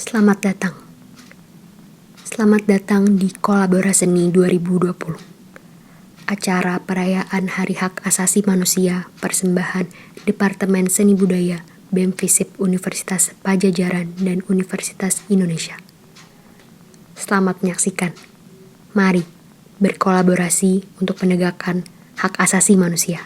Selamat datang. Selamat datang di Kolaboraseni 2020. Acara perayaan Hari Hak Asasi Manusia persembahan Departemen Seni Budaya BEM FISIP Universitas Padjadjaran dan Universitas Indonesia. Selamat menyaksikan. Mari berkolaborasi untuk penegakan hak asasi manusia.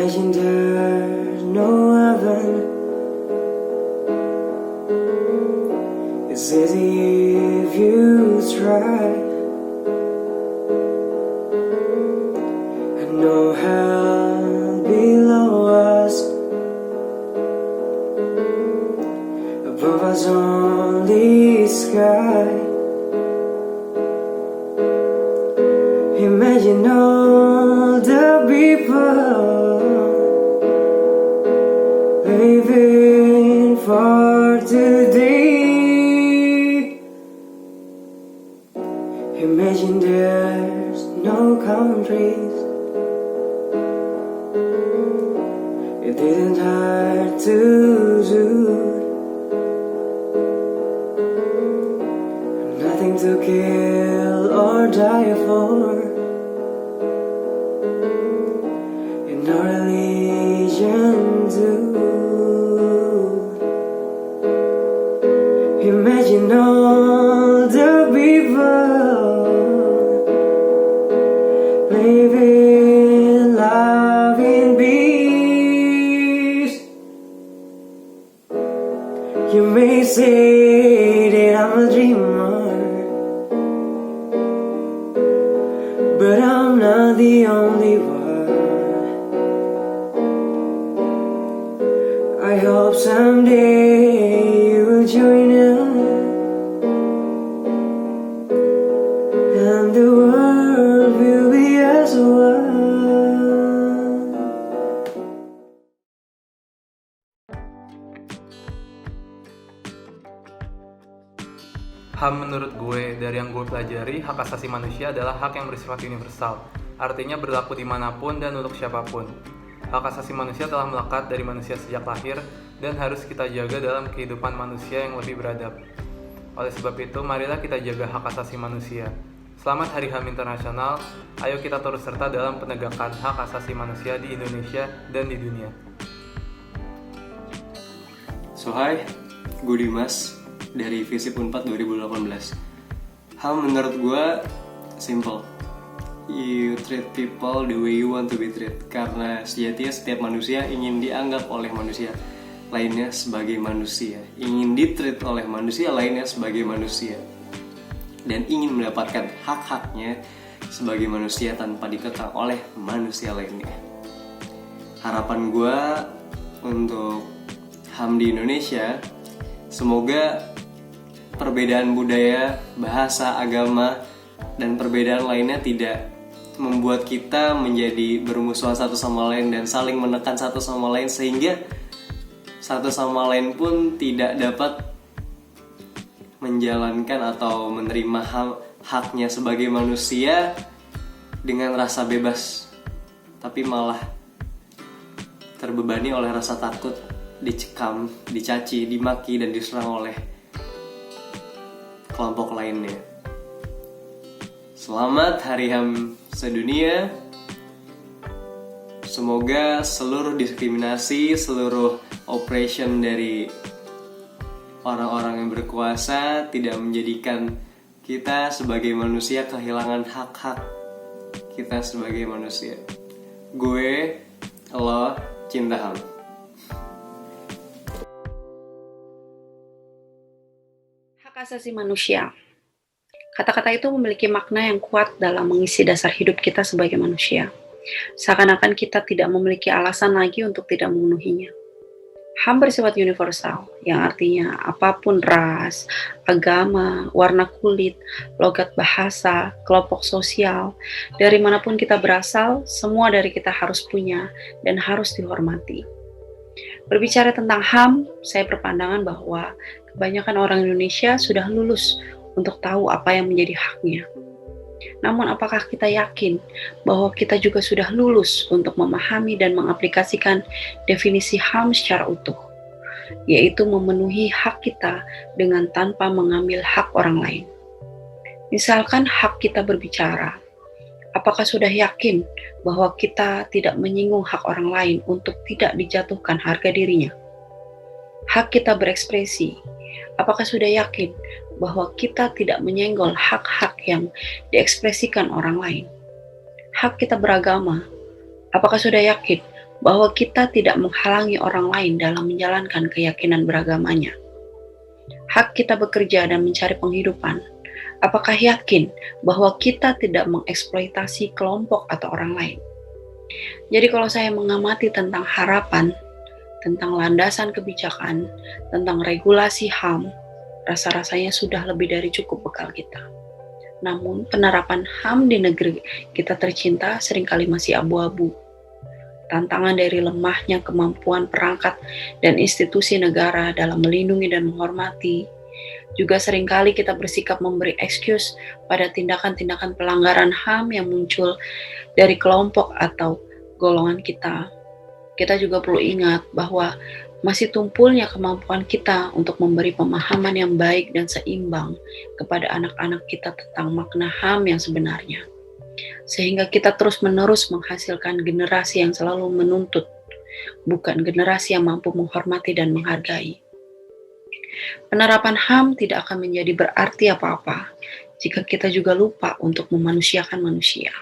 Imagine there's no heaven. It's easy if you try. And no hell below us. Above us only sky. for today. Imagine there's no countries. It isn't hard to do. Nothing to kill or die for. In our religion too. Imagine all the people living love in peace. You may say that I'm a dreamer, but I'm not the only one. I hope someday you will join us, and the world will be as one. HAM menurut gue, dari yang gue pelajari, hak asasi manusia adalah hak yang bersifat universal, artinya berlaku dimanapun dan untuk siapapun. Hak asasi manusia telah melekat dari manusia sejak lahir dan harus kita jaga dalam kehidupan manusia yang lebih beradab. Oleh sebab itu, marilah kita jaga hak asasi manusia. Selamat Hari HAM Internasional, ayo kita turut serta dalam penegakan hak asasi manusia di Indonesia dan di dunia. So hi, gue Dimas dari Visip Unpad 2018. HAM menurut gue simple. You treat people the way you want to be treated. Karena sejatinya setiap manusia ingin dianggap oleh manusia lainnya sebagai manusia, ingin ditreat oleh manusia lainnya sebagai manusia, dan ingin mendapatkan hak-haknya sebagai manusia tanpa dikekang oleh manusia lainnya. Harapan gue untuk HAM di Indonesia, semoga perbedaan budaya, bahasa, agama, dan perbedaan lainnya tidak membuat kita menjadi bermusuhan satu sama lain dan saling menekan satu sama lain, sehingga satu sama lain pun tidak dapat menjalankan atau menerima haknya sebagai manusia dengan rasa bebas, tapi malah terbebani oleh rasa takut, dicekam, dicaci, dimaki, dan diserang oleh kelompok lainnya. Selamat Hari HAM sedunia. Semoga seluruh diskriminasi, seluruh operation dari orang-orang yang berkuasa tidak menjadikan kita sebagai manusia kehilangan hak-hak kita sebagai manusia. Gue, lo, cinta HAM. Hak asasi manusia. Kata-kata itu memiliki makna yang kuat dalam mengisi dasar hidup kita sebagai manusia. Seakan-akan kita tidak memiliki alasan lagi untuk tidak memenuhinya. HAM bersifat universal, yang artinya apapun ras, agama, warna kulit, logat bahasa, kelompok sosial, dari manapun kita berasal, semua dari kita harus punya dan harus dihormati. Berbicara tentang HAM, saya berpandangan bahwa kebanyakan orang Indonesia sudah lulus untuk tahu apa yang menjadi haknya. Namun apakah kita yakin bahwa kita juga sudah lulus untuk memahami dan mengaplikasikan definisi HAM secara utuh, yaitu memenuhi hak kita dengan tanpa mengambil hak orang lain. Misalkan hak kita berbicara, apakah sudah yakin bahwa kita tidak menyinggung hak orang lain untuk tidak dijatuhkan harga dirinya? Hak kita berekspresi, apakah sudah yakin bahwa kita tidak menyenggol hak-hak yang diekspresikan orang lain? Hak kita beragama, apakah sudah yakin bahwa kita tidak menghalangi orang lain dalam menjalankan keyakinan beragamanya? Hak kita bekerja dan mencari penghidupan, apakah yakin bahwa kita tidak mengeksploitasi kelompok atau orang lain? Jadi kalau saya mengamati tentang harapan, tentang landasan kebijakan, tentang regulasi HAM, rasa-rasanya sudah lebih dari cukup bekal kita. Namun penerapan HAM di negeri kita tercinta seringkali masih abu-abu. tantangan dari lemahnya kemampuan perangkat dan institusi negara dalam melindungi dan menghormati. Juga seringkali kita bersikap memberi excuse pada tindakan-tindakan pelanggaran HAM yang muncul dari kelompok atau golongan kita. Kita juga perlu ingat bahwa masih tumpulnya kemampuan kita untuk memberi pemahaman yang baik dan seimbang kepada anak-anak kita tentang makna HAM yang sebenarnya. Sehingga kita terus-menerus menghasilkan generasi yang selalu menuntut, bukan generasi yang mampu menghormati dan menghargai. Penerapan HAM tidak akan menjadi berarti apa-apa jika kita juga lupa untuk memanusiakan manusia.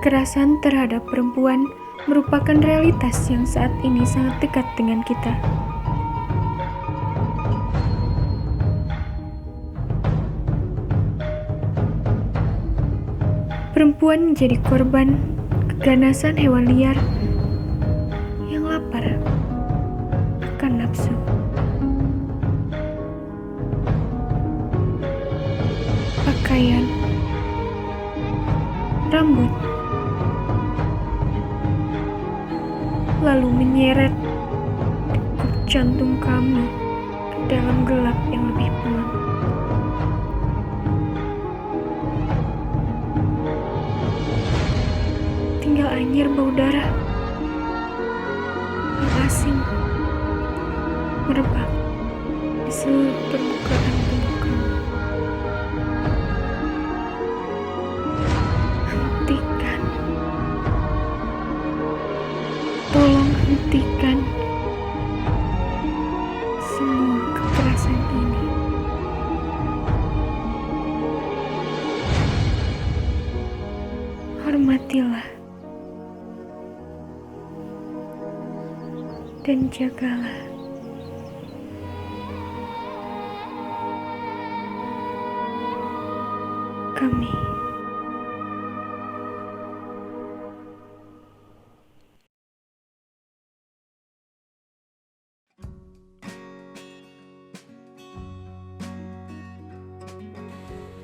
Kekerasan terhadap perempuan merupakan realitas yang saat ini sangat dekat dengan kita. Perempuan menjadi korban keganasan hewan liar yang lapar akan nafsu. Pakaian, rambut, lalu menyeret degup jantung kami ke dalam gelap yang lebih pelan. Tinggal anyir bau darah yang asing merebak di seluruh permukaan tubuh kami. Hentikan. Tolong hentikan hormatilah dan jagalah kami.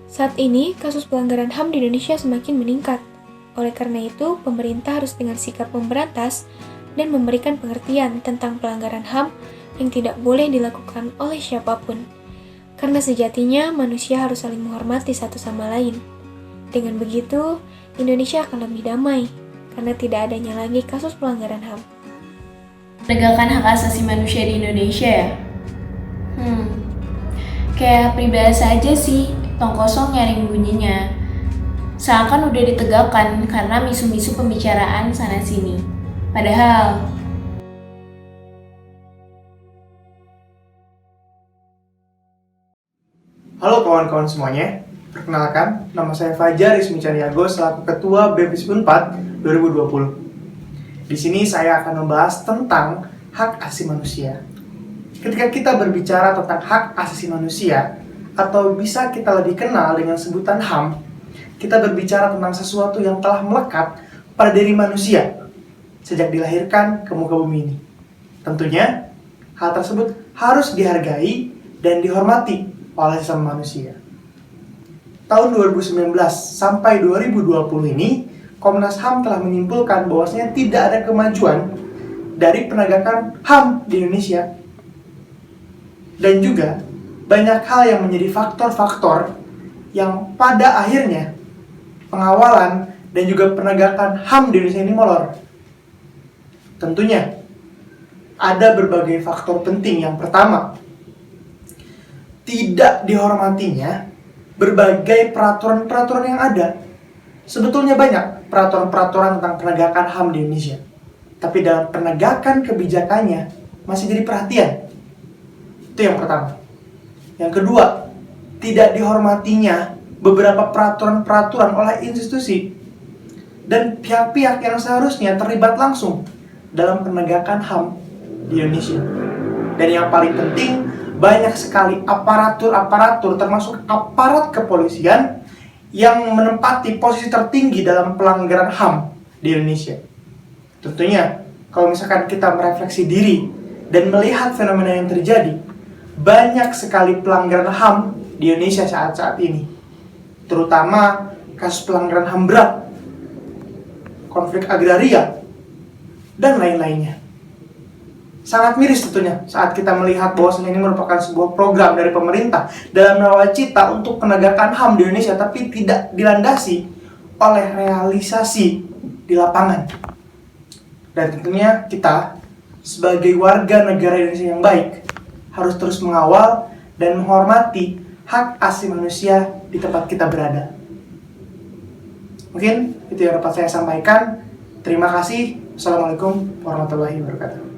Saat ini, kasus pelanggaran HAM di Indonesia semakin meningkat. Oleh karena itu, pemerintah harus dengan sikap memberantas dan memberikan pengertian tentang pelanggaran HAM yang tidak boleh dilakukan oleh siapapun. Karena sejatinya, manusia harus saling menghormati satu sama lain. Dengan begitu, Indonesia akan lebih damai, karena tidak adanya lagi kasus pelanggaran HAM. Penegakan hak asasi manusia di Indonesia ya? Kayak peribahasa aja sih, tong kosong nyaring bunyinya. Seakan udah ditegakkan karena misu-misu pembicaraan sana-sini. Padahal, halo kawan-kawan semuanya, perkenalkan, nama saya Fajar Ismi Caniago selaku Ketua BEPIS Unpad 2020. Di sini saya akan membahas tentang hak asasi manusia. Ketika kita berbicara tentang hak asasi manusia, atau bisa kita lebih kenal dengan sebutan HAM, kita berbicara tentang sesuatu yang telah melekat pada diri manusia sejak dilahirkan ke muka bumi ini. Tentunya, hal tersebut harus dihargai dan dihormati oleh sesama manusia. Tahun 2019 sampai 2020 ini, Komnas HAM telah menyimpulkan bahwasanya tidak ada kemajuan dari penegakan HAM di Indonesia. Dan juga banyak hal yang menjadi faktor-faktor yang pada akhirnya pengawalan dan juga penegakan HAM di Indonesia ini molor. Tentunya ada berbagai faktor penting. Yang pertama, tidak dihormatinya berbagai peraturan-peraturan yang ada. Sebetulnya banyak peraturan-peraturan tentang penegakan HAM di Indonesia, tapi dalam penegakan kebijakannya masih jadi perhatian. Itu yang pertama. Yang kedua, tidak dihormatinya beberapa peraturan-peraturan oleh institusi dan pihak-pihak yang seharusnya terlibat langsung dalam penegakan HAM di Indonesia. Dan yang paling penting, banyak sekali aparatur-aparatur termasuk aparat kepolisian yang menempati posisi tertinggi dalam pelanggaran HAM di Indonesia. Tentunya, kalau misalkan kita merefleksi diri dan melihat fenomena yang terjadi, banyak sekali pelanggaran HAM di Indonesia saat ini. Terutama kasus pelanggaran HAM berat, konflik agraria, dan lain-lainnya. Sangat miris tentunya saat kita melihat bahwa ini merupakan sebuah program dari pemerintah dalam nawacita untuk penegakan HAM di Indonesia, tapi tidak dilandasi oleh realisasi di lapangan. Dan tentunya kita sebagai warga negara Indonesia yang baik harus terus mengawal dan menghormati hak asasi manusia di tempat kita berada. Mungkin itu yang dapat saya sampaikan. Terima kasih. Assalamualaikum warahmatullahi wabarakatuh.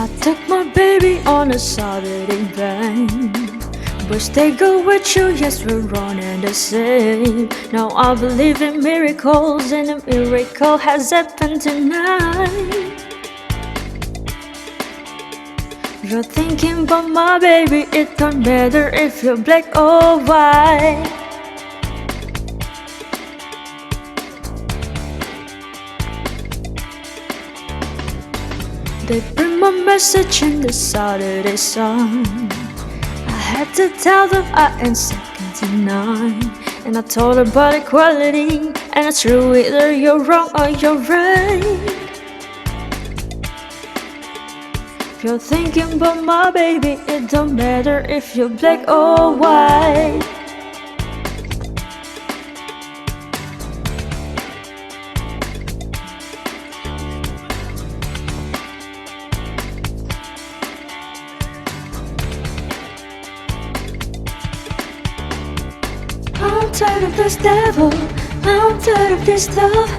I took my baby on a Saturday night. Wish they go with you, yes, we're one and the same. Now I believe in miracles, and a miracle has happened tonight. You're thinking about my baby, it don't matter if you're black or white. They bring my message in the Saturday sun. I had to tell them I ain't second to none. And I told her about equality, and it's true, either you're wrong or you're right. If you're thinking about my baby, it don't matter if you're black or white. I'm tired of this devil, I'm tired of this love,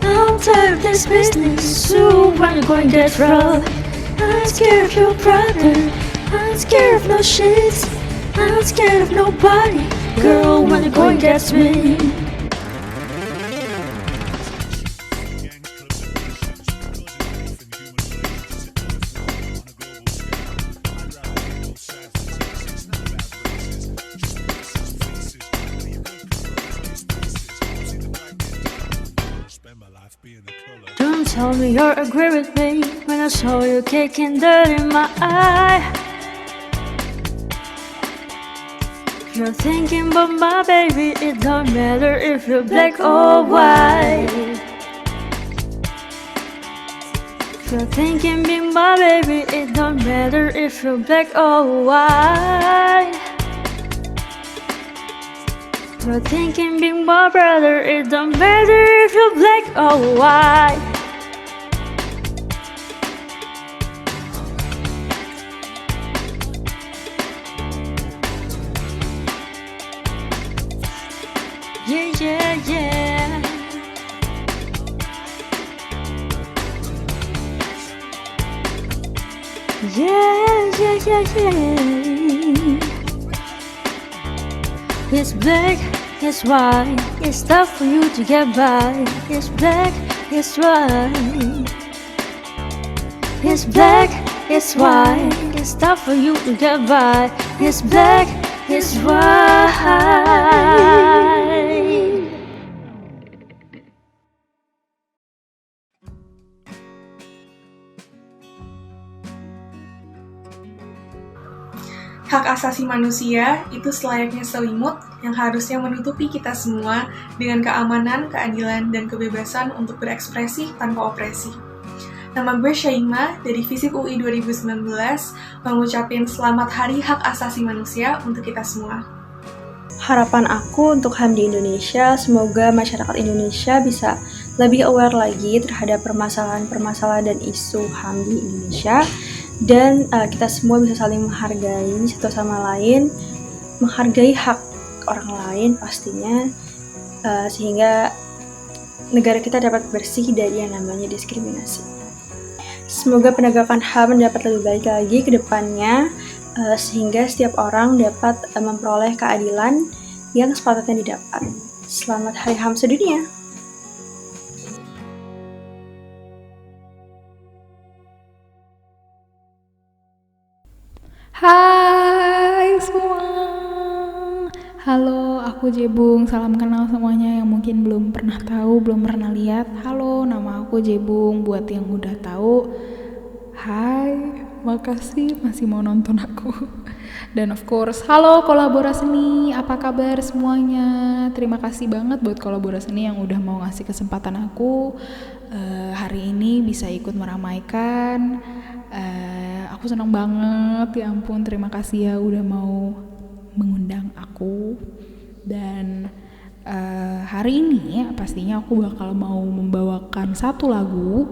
I'm tired of this business. So when you're going to get rough, I'm scared of your brother, I'm scared of no shades, I'm scared of nobody. Girl, when the going gets me. Don't tell me you agree with me when I saw you kicking dirt in my eye. If you're thinking about my baby, it don't matter if you're black or white. If you're thinking about my baby, it don't matter if you're black or white. If you're thinking being my brother, it don't matter if you're black or white. Yeah, yeah, yeah. Yeah, yeah, yeah, yeah. It's black, it's white, it's tough for you to get by. It's black, it's white. It's black, it's white, it's tough for you to get by. It's black, it's white. Hak asasi manusia itu selayaknya selimut yang harusnya menutupi kita semua dengan keamanan, keadilan, dan kebebasan untuk berekspresi tanpa opresi. Nama gue Syaima dari Fisip UI 2019 mengucapkan selamat Hari Hak Asasi Manusia untuk kita semua. Harapan aku untuk HAM di Indonesia, semoga masyarakat Indonesia bisa lebih aware lagi terhadap permasalahan-permasalahan dan isu HAM di Indonesia. Dan kita semua bisa saling menghargai satu sama lain, menghargai hak orang lain pastinya, sehingga negara kita dapat bersih dari yang namanya diskriminasi. Semoga penegakan HAM dapat lebih baik lagi ke depannya, sehingga setiap orang dapat memperoleh keadilan yang sepatutnya didapat. Selamat Hari HAM sedunia! Hai semua. Halo, aku Jebung. Salam kenal semuanya yang mungkin belum pernah tahu, belum pernah lihat. Halo, nama aku Jebung. Buat yang udah tahu, hai, makasih masih mau nonton aku. Dan of course, halo Kolaborasi Seni, apa kabar semuanya? Terima kasih banget buat Kolaborasi Seni yang udah mau ngasih kesempatan aku hari ini bisa ikut meramaikan. Aku senang banget, ya ampun, terima kasih ya udah mau mengundang aku. Dan hari ini pastinya aku bakal mau membawakan satu lagu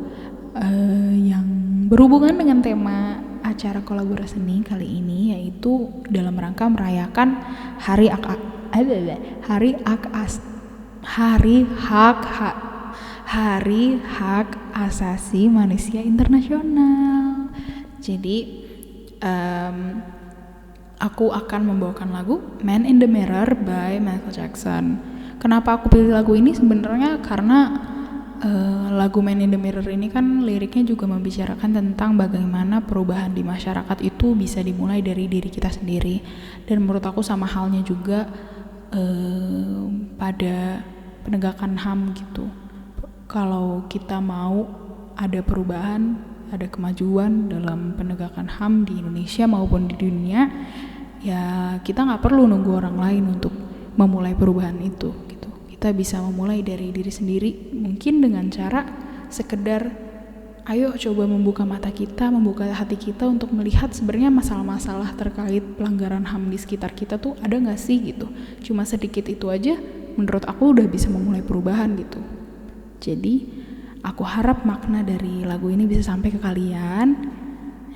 yang berhubungan dengan tema acara Kolaborasi Seni kali ini, yaitu dalam rangka merayakan Hari Hak Asasi Manusia Internasional. Jadi aku akan membawakan lagu Man in the Mirror by Michael Jackson. Kenapa aku pilih lagu ini? Sebenarnya karena lagu Man in the Mirror ini kan liriknya juga membicarakan tentang bagaimana perubahan di masyarakat itu bisa dimulai dari diri kita sendiri. Dan menurut aku sama halnya juga pada penegakan HAM gitu. Kalau kita mau ada perubahan, ada kemajuan dalam penegakan HAM di Indonesia maupun di dunia, ya kita nggak perlu nunggu orang lain untuk memulai perubahan itu gitu. Kita bisa memulai dari diri sendiri, mungkin dengan cara sekedar ayo coba membuka mata kita, membuka hati kita untuk melihat sebenarnya masalah-masalah terkait pelanggaran HAM di sekitar kita tuh ada nggak sih gitu. Cuma sedikit itu aja menurut aku udah bisa memulai perubahan gitu. Jadi aku harap makna dari lagu ini bisa sampai ke kalian.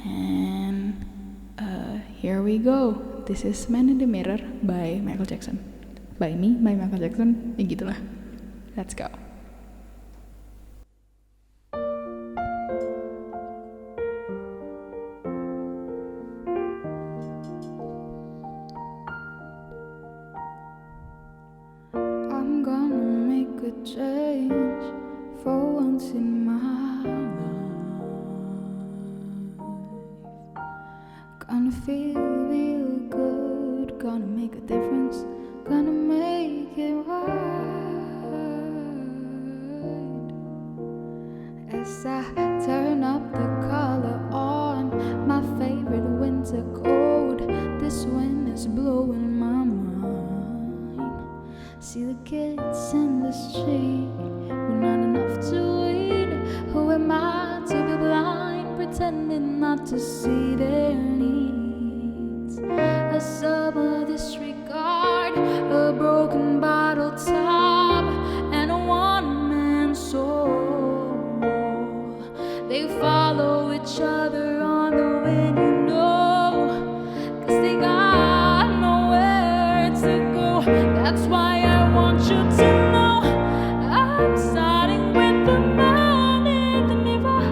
And here we go. This is Man in the Mirror by Michael Jackson. By me, by Michael Jackson. Ya gitulah. Let's go. I'm gonna make a change for once in my life. Gonna feel real good, gonna make a difference, gonna make it right. As I turn up the color on my favorite winter coat, this wind is blowing my mind. See the kids in the street, we're not enough to eat. Who am I to be blind, pretending not to see their needs? A summer disregard, a broken bottle top, and a one-man soul. They follow each other on the wind, you know, 'cause they got nowhere to go. That's why I want you to know I'm starting with the man in the mirror.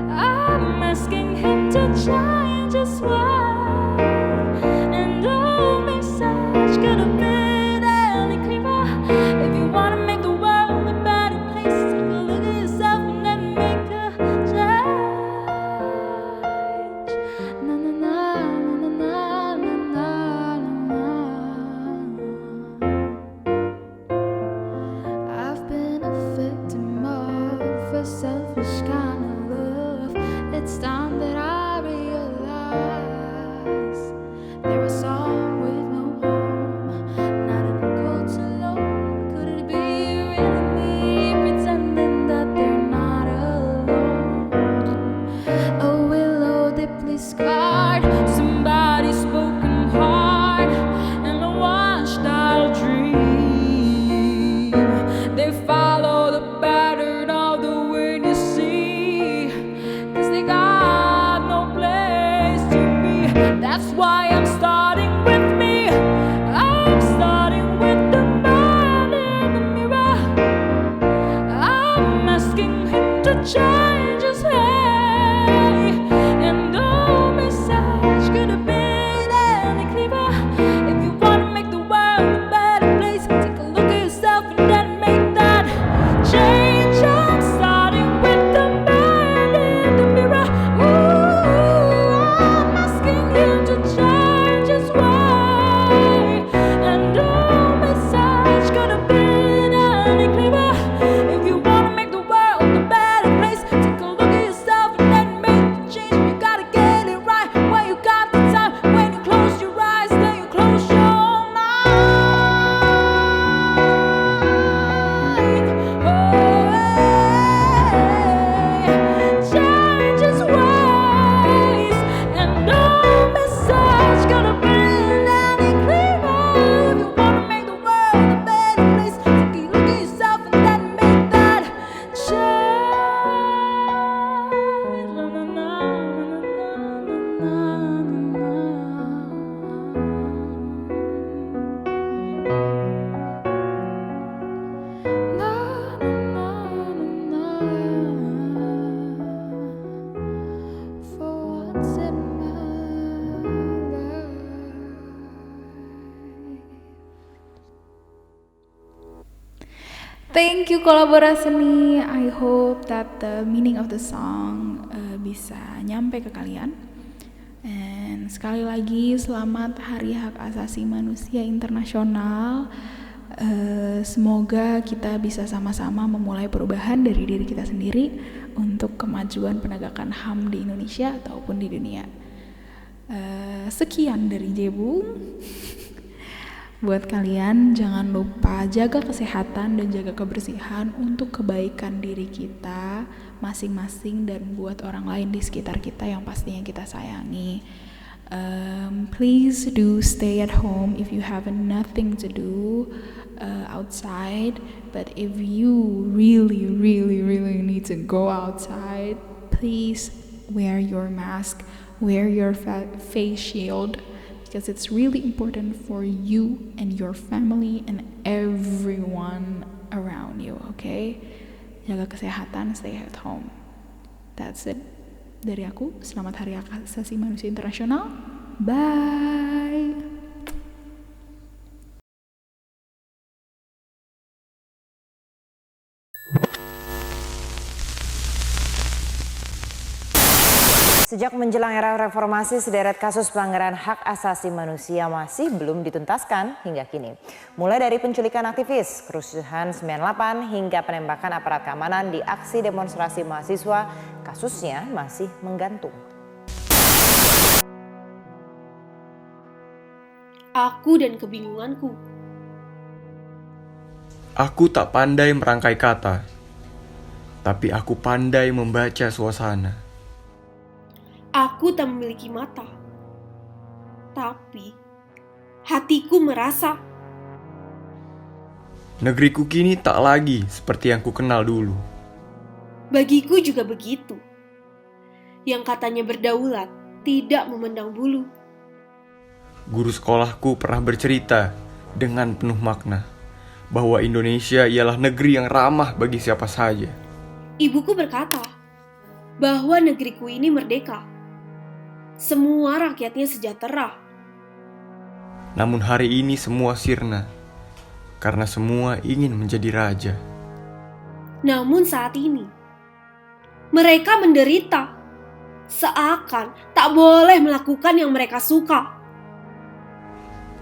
I'm asking him to change his way, and don't make such good a bit any clearer. If you wanna make the world a better place, take a look at yourself and then make a change. Thank you kolaboraseni. I hope that the meaning of the song bisa nyampe ke kalian. And sekali lagi selamat Hari Hak Asasi Manusia Internasional. Semoga kita bisa sama-sama memulai perubahan dari diri kita sendiri untuk kemajuan penegakan HAM di Indonesia ataupun di dunia. Sekian dari Jebung. Buat kalian jangan lupa jaga kesehatan dan jaga kebersihan untuk kebaikan diri kita masing-masing dan buat orang lain di sekitar kita yang pastinya kita sayangi. Please do stay at home if you have nothing to do outside, but if you really need to go outside, please wear your mask, wear your face shield, because it's really important for you and your family and everyone around you, okay? Jaga kesehatan, stay at home. That's it dari aku. Selamat Hari Hak Asasi Manusia Internasional. Bye. Sejak menjelang era reformasi, sederet kasus pelanggaran hak asasi manusia masih belum dituntaskan hingga kini. Mulai dari penculikan aktivis, kerusuhan 98 hingga penembakan aparat keamanan di aksi demonstrasi mahasiswa, kasusnya masih menggantung. Aku dan kebingunganku. Aku tak pandai merangkai kata, tapi aku pandai membaca suasana. Aku tak memiliki mata, tapi hatiku merasa. Negeriku kini tak lagi seperti yang ku kenal dulu. Bagiku juga begitu. Yang katanya berdaulat, tidak memandang bulu. Guru sekolahku pernah bercerita dengan penuh makna bahwa Indonesia ialah negeri yang ramah bagi siapa saja. Ibuku berkata bahwa negeriku ini merdeka. Semua rakyatnya sejahtera. Namun hari ini semua sirna, karena semua ingin menjadi raja. Namun saat ini, mereka menderita, seakan tak boleh melakukan yang mereka suka.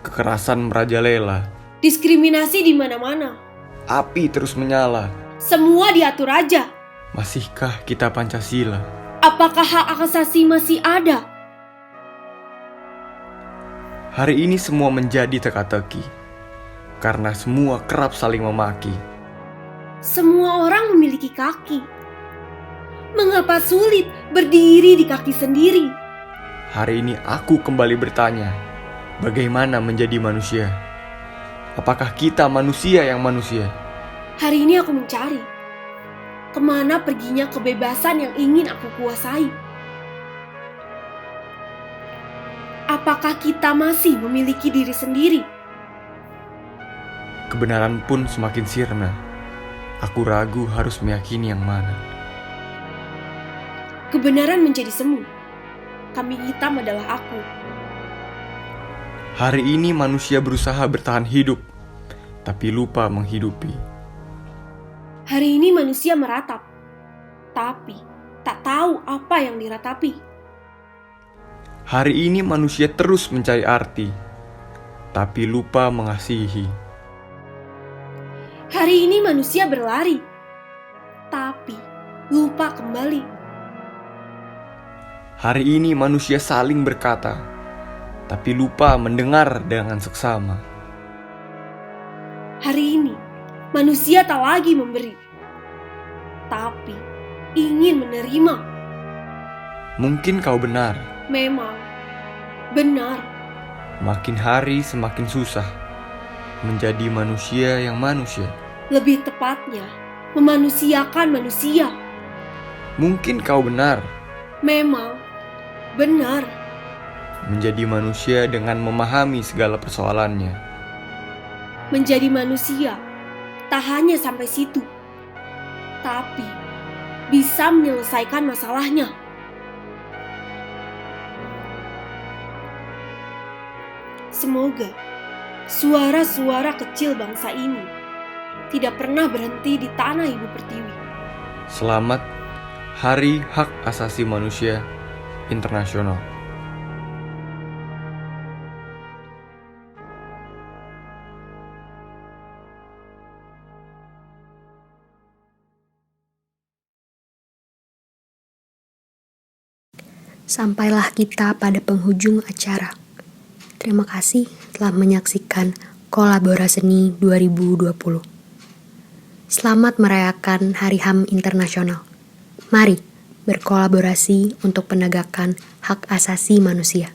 Kekerasan merajalela. Diskriminasi di mana-mana. Api terus menyala. Semua diatur aja. Masihkah kita Pancasila? Apakah hak asasi masih ada? Hari ini semua menjadi teka-teki, karena semua kerap saling memaki. Semua orang memiliki kaki. Mengapa sulit berdiri di kaki sendiri? Hari ini aku kembali bertanya, bagaimana menjadi manusia? Apakah kita manusia yang manusia? Hari ini aku mencari, kemana perginya kebebasan yang ingin aku kuasai? Apakah kita masih memiliki diri sendiri? Kebenaran pun semakin sirna. Aku ragu harus meyakini yang mana. Kebenaran menjadi semu. Kambing hitam adalah aku. Hari ini manusia berusaha bertahan hidup, tapi lupa menghidupi. Hari ini manusia meratap, tapi tak tahu apa yang diratapi. Hari ini manusia terus mencari arti, tapi lupa mengasihi. Hari ini manusia berlari, tapi lupa kembali. Hari ini manusia saling berkata, tapi lupa mendengar dengan seksama. Hari ini manusia tak lagi memberi, tapi ingin menerima. Mungkin kau benar. Memang benar. Makin hari semakin susah menjadi manusia yang manusia. Lebih tepatnya, memanusiakan manusia. Mungkin kau benar. Memang benar. Menjadi manusia dengan memahami segala persoalannya. Menjadi manusia tak hanya sampai situ, tapi bisa menyelesaikan masalahnya. Semoga suara-suara kecil bangsa ini tidak pernah berhenti di tanah Ibu Pertiwi. Selamat Hari Hak Asasi Manusia Internasional. Sampailah kita pada penghujung acara. Terima kasih telah menyaksikan Kolaboraseni 2020. Selamat merayakan Hari HAM Internasional. Mari berkolaborasi untuk penegakan hak asasi manusia.